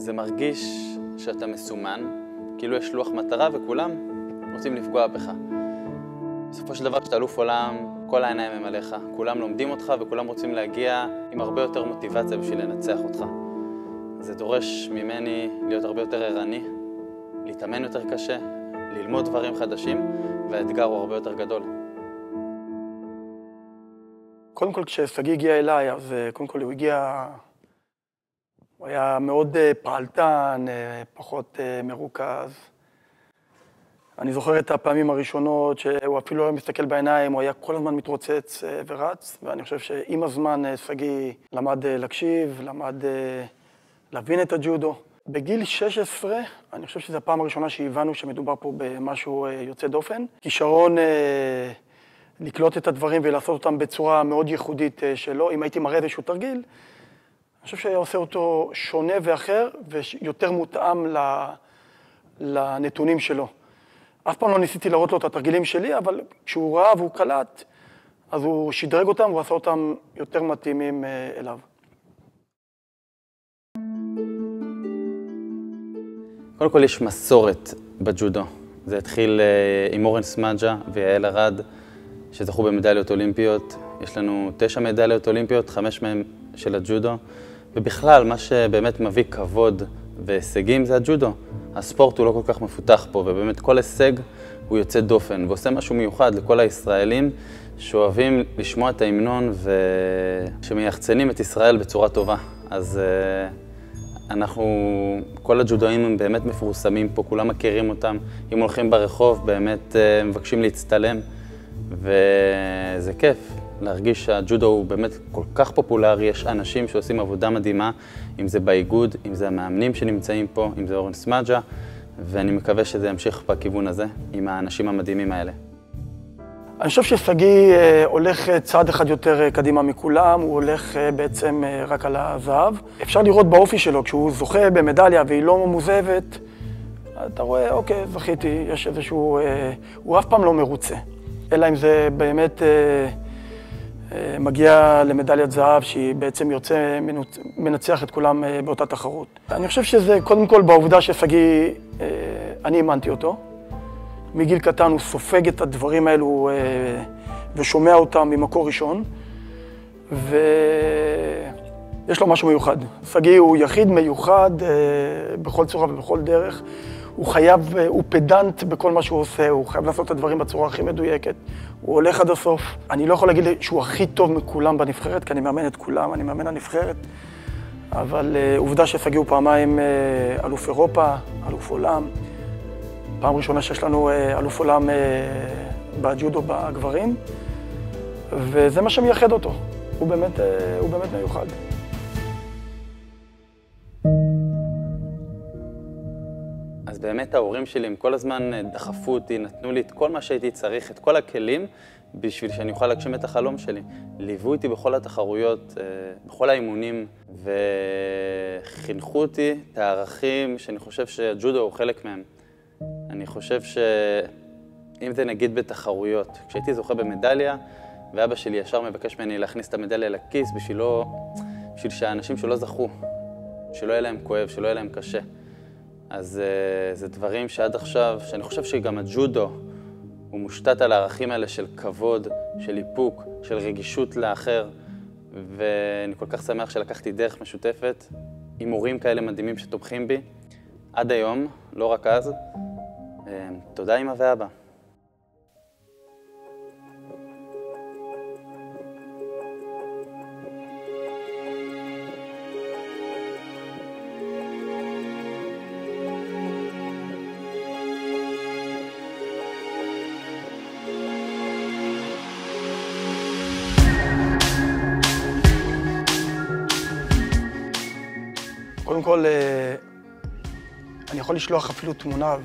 זה מרגיש שאתה מסומן, כאילו יש לוח מטרה וכולם רוצים לפגוע בך. בסופו של דבר, כשאתה אלוף עולם, כל העיניים הם עליך, כולם לומדים אותך וכולם רוצים להגיע עם הרבה יותר מוטיבציה בשביל לנצח אותך. זה דורש ממני להיות הרבה יותר ערני, להתאמן יותר קשה, ללמוד דברים חדשים, והאתגר הוא הרבה יותר גדול. קודם כל, כשסגי הגיע אליי, אז קודם כל הוא היה מאוד פעלתן, פחות מרוכז. אני זוכר את הפעמים הראשונות שהוא אפילו לא מסתכל בעיניים, הוא היה כל הזמן מתרוצץ ורץ, ואני חושב שעם הזמן סגי למד להקשיב, למד להבין את הג'ודו. בגיל 16, אני חושב שזו הפעם הראשונה שהבנו שמדובר פה במשהו יוצא דופן. כישרון לקלוט את הדברים ולעשות אותם בצורה מאוד ייחודית שלו. אם הייתי מראה איזשהו תרגיל, אני חושב שהיה עושה אותו שונה ואחר ויותר מותאם לנתונים שלו. אף פעם לא ניסיתי להראות לו את התרגילים שלי, אבל כשהוא ראה והוא קלט, אז הוא שדרג אותם והוא עשה אותם יותר מתאימים אליו. קודם כל יש מסורת בג'ודו. זה התחיל עם אורן סמדג'ה ויעל ארד, שזכו במדליות אולימפיות. יש לנו 9 מדליות אולימפיות, 5 מהן של הג'ודו. ובכלל, מה שבאמת מביא כבוד והישגים זה הג'ודו. הספורט הוא לא כל כך מפותח פה, ובאמת כל הישג הוא יוצא דופן, ועושה משהו מיוחד לכל הישראלים שאוהבים לשמוע את ההמנון ושמייחצנים את ישראל בצורה טובה. אז כל הג'ודואים הם באמת מפורסמים פה, כולם מכירים אותם. אם הולכים ברחוב, באמת מבקשים להצטלם, וזה כיף להרגיש שהג'ודו הוא באמת כל כך פופולרי. יש אנשים שעושים עבודה מדהימה, אם זה באיגוד, אם זה המאמנים שנמצאים פה, אם זה אורן סמדג'ה, ואני מקווה שזה ימשיך בכיוון הזה עם האנשים המדהימים האלה. אני חושב שסגי הולך צעד אחד יותר קדימה מכולם, הוא הולך בעצם רק על הזהב. אפשר לראות באופי שלו, כשהוא זוכה במדליה והיא לא מוזבת, אתה רואה, אוקיי, זכיתי, יש איזשהו... הוא אף פעם לא מרוצה. אלא אם זה באמת מגיע למדליית זהב, שהיא בעצם יוצא מנצח את כולם באותה תחרות. אני חושב שזה קודם כל בעובדה שסגי, אני האמנתי אותו. מגיל קטן הוא סופג את הדברים האלו ושומע אותם ממקור ראשון, ויש לו משהו מיוחד. סגי הוא יחיד מיוחד בכל צורה ובכל דרך. הוא פדנט בכל מה שהוא עושה, הוא חייב לעשות את הדברים בצורה הכי מדויקת. הוא הולך עד הסוף. אני לא יכול להגיד שהוא הכי טוב מכולם בנבחרת, כי אני מאמן את כולם, אני מאמן הנבחרת. אבל עובדה שסגי הוא פעמיים אלוף אירופה, אלוף עולם. פעם ראשונה שיש לנו אלוף עולם בג'ודו בגברים, וזה מה שמייחד אותו. הוא באמת מיוחד. אז באמת ההורים שלי הם כל הזמן דחפו אותי, נתנו לי את כל מה שהייתי צריך, את כל הכלים, בשביל שאני אוכל להגשים את החלום שלי. ליוו אותי בכל התחרויות, בכל האימונים, וחינכו אותי את הערכים שאני חושב שהג'ודו הוא חלק מהם. אני חושב שאם זה נגיד בתחרויות, כשהייתי זוכה במדליה, ואבא שלי ישר מבקש ממני להכניס את המדליה לכיס בשביל שהאנשים שלא זכו, שלא יהיה להם כואב, שלא יהיה להם קשה. אז זה דברים שעד עכשיו, שאני חושב שגם הג'ודו הוא מושתת על הערכים האלה של כבוד, של איפוק, של רגישות לאחר, ואני כל כך שמח שלקחתי דרך משותפת עם מורים כאלה מדהימים שתומכים בי עד היום, לא רק אז. תודה אמא ואבא. קודם כל, אני יכול לשלוח אפילו תמונה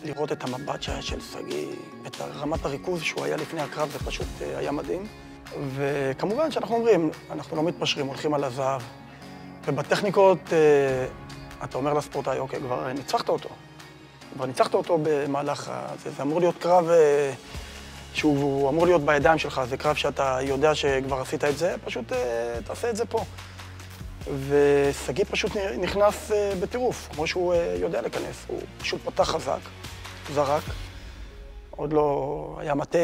ולראות את המבט של סגי, את רמת הריכוז שהוא היה לפני הקרב, זה פשוט היה מדהים. וכמובן שאנחנו אומרים, אנחנו לא מתפשרים, הולכים על הזהב. ובטכניקות, אתה אומר לספורטאי, אוקיי, כבר ניצחת אותו במהלך הזה. זה אמור להיות קרב שהוא אמור להיות בידיים שלך, זה קרב שאתה יודע שכבר עשית את זה, פשוט תעשה את זה פה. ושגיא פשוט נכנס בטירוף, כמו שהוא יודע להיכנס. הוא פשוט פתח חזק, זרק, עוד לא היה מטה,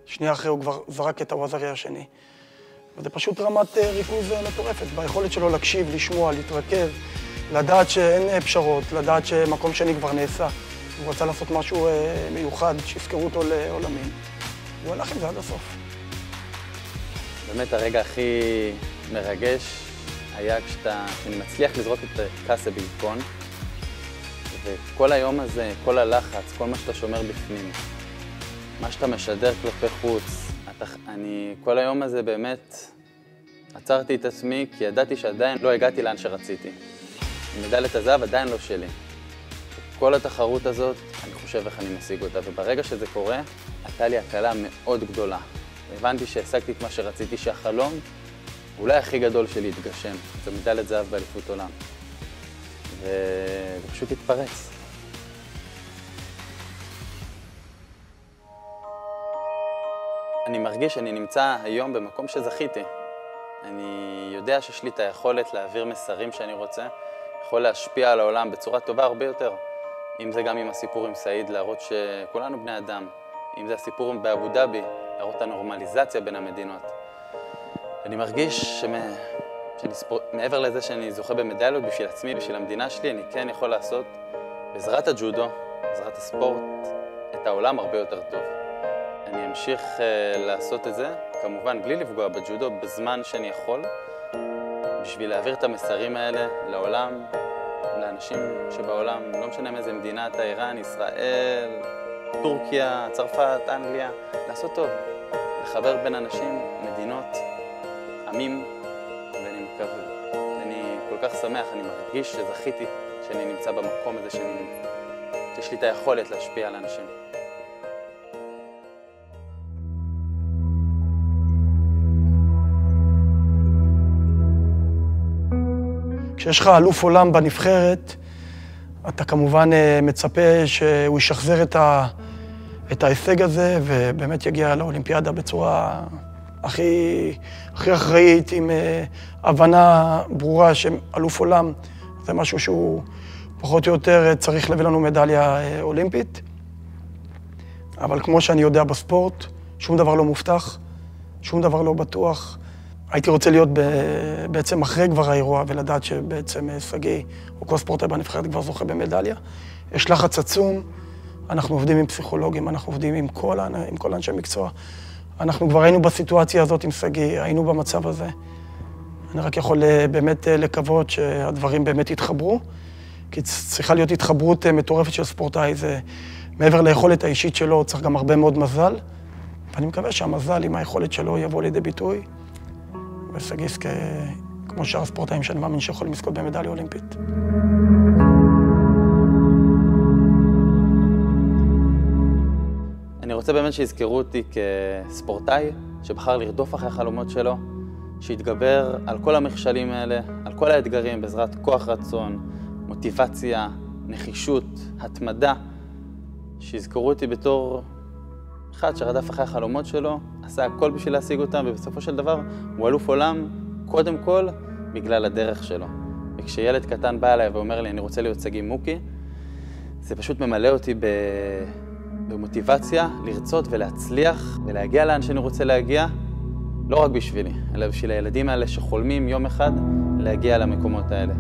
ושנייה אחרי הוא כבר זרק את הווזרי השני. וזה פשוט רמת ריכוז מטורפת, ביכולת שלו להקשיב, לשמוע, להתרכז, לדעת שאין פשרות, לדעת שמקום שני כבר נעשה. הוא רצה לעשות משהו מיוחד, שיזכרו אותו לעולמים. והוא הלך עם זה עד הסוף. באמת הרגע הכי מרגש היה כשאני מצליח לזרוק את קאסה בעיקרון, וכל היום הזה, כל הלחץ, כל מה שאתה שומר בפנים, מה שאתה משדר כלפי חוץ, כל היום הזה באמת עצרתי את עצמי, כי ידעתי שעדיין לא הגעתי לאן שרציתי. מדליית הזהב עדיין לא שלי. כל התחרות הזאת, אני חושב איך אני משיג אותה, וברגע שזה קורה, הייתה לי הקלה מאוד גדולה. הבנתי שהשגתי את מה שרציתי, שהחלום אולי הכי גדול שלי התגשם. זה מדליית זהב באליפות עולם. וזה פשוט התפרץ. אני מרגיש שאני נמצא היום במקום שזכיתי. אני יודע שיש לי את היכולת להעביר מסרים שאני רוצה, יכול להשפיע על העולם בצורה טובה הרבה יותר. אם זה גם עם הסיפור עם סעיד, להראות שכולנו בני אדם. אם זה הסיפור באבו דאבי, להראות את הנורמליזציה בין המדינות. אני מרגיש שמעבר לזה שאני זוכה במדליות בשביל עצמי, בשביל המדינה שלי, אני כן יכול לעשות בעזרת הג'ודו, בעזרת הספורט, את העולם הרבה יותר טוב. אני אמשיך לעשות את זה, כמובן בלי לפגוע בג'ודו, בזמן שאני יכול, בשביל להעביר את המסרים האלה לעולם, לאנשים שבעולם, לא משנה מאיזה מדינה, איראן, ישראל, טורקיה, צרפת, אנגליה, לעשות טוב, לחבר בין אנשים, מדינות, עמים, ואני מקווה. אני כל כך שמח, אני מרגיש שזכיתי שאני נמצא במקום הזה, שיש לי את היכולת להשפיע על אנשים. כשיש לך אלוף עולם בנבחרת, אתה כמובן מצפה שהוא ישחזר את ההישג הזה, ובאמת יגיע לאולימפיאדה בצורה הכי אחראית, עם הבנה ברורה שאלוף עולם זה משהו שהוא פחות או יותר צריך להביא לנו מדליה אולימפית. אבל כמו שאני יודע בספורט, שום דבר לא מובטח, שום דבר לא בטוח. הייתי רוצה להיות בעצם אחרי כבר האירוע ולדעת שבעצם שגיא או כל ספורטאי בנבחרת כבר זוכה במדליה. יש לחץ עצום, אנחנו עובדים עם פסיכולוגים, אנחנו עובדים עם כל אנשי מקצוע. אנחנו כבר היינו בסיטואציה הזאת עם שגיא, היינו במצב הזה. אני רק יכול באמת לקוות שהדברים באמת יתחברו, כי צריכה להיות התחברות מטורפת של ספורטאי. זה מעבר ליכולת האישית שלו, צריך גם הרבה מאוד מזל, ואני מקווה שהמזל עם היכולת שלו יבוא לידי ביטוי. ושגיא יזכה, כמו שאר הספורטאים שאני מאמין שיכולים לזכות במדליה אולימפית. אני רוצה באמת שיזכרו אותי כספורטאי שבחר לרדוף אחרי החלומות שלו, שיתגבר על כל המכשלים האלה, על כל האתגרים בעזרת כוח רצון, מוטיבציה, נחישות, התמדה. שיזכרו אותי בתור אחד שרדף אחרי החלומות שלו, עשה הכל בשביל להשיג אותם, ובסופו של דבר הוא אלוף עולם, קודם כל, בגלל הדרך שלו. וכשילד קטן בא אליי ואומר לי, אני רוצה להיות שגיא מוקי, זה פשוט ממלא אותי במוטיבציה לרצות ולהצליח ולהגיע לאן שאני רוצה להגיע, לא רק בשבילי, אלא בשביל הילדים האלה שחולמים יום אחד להגיע למקומות האלה.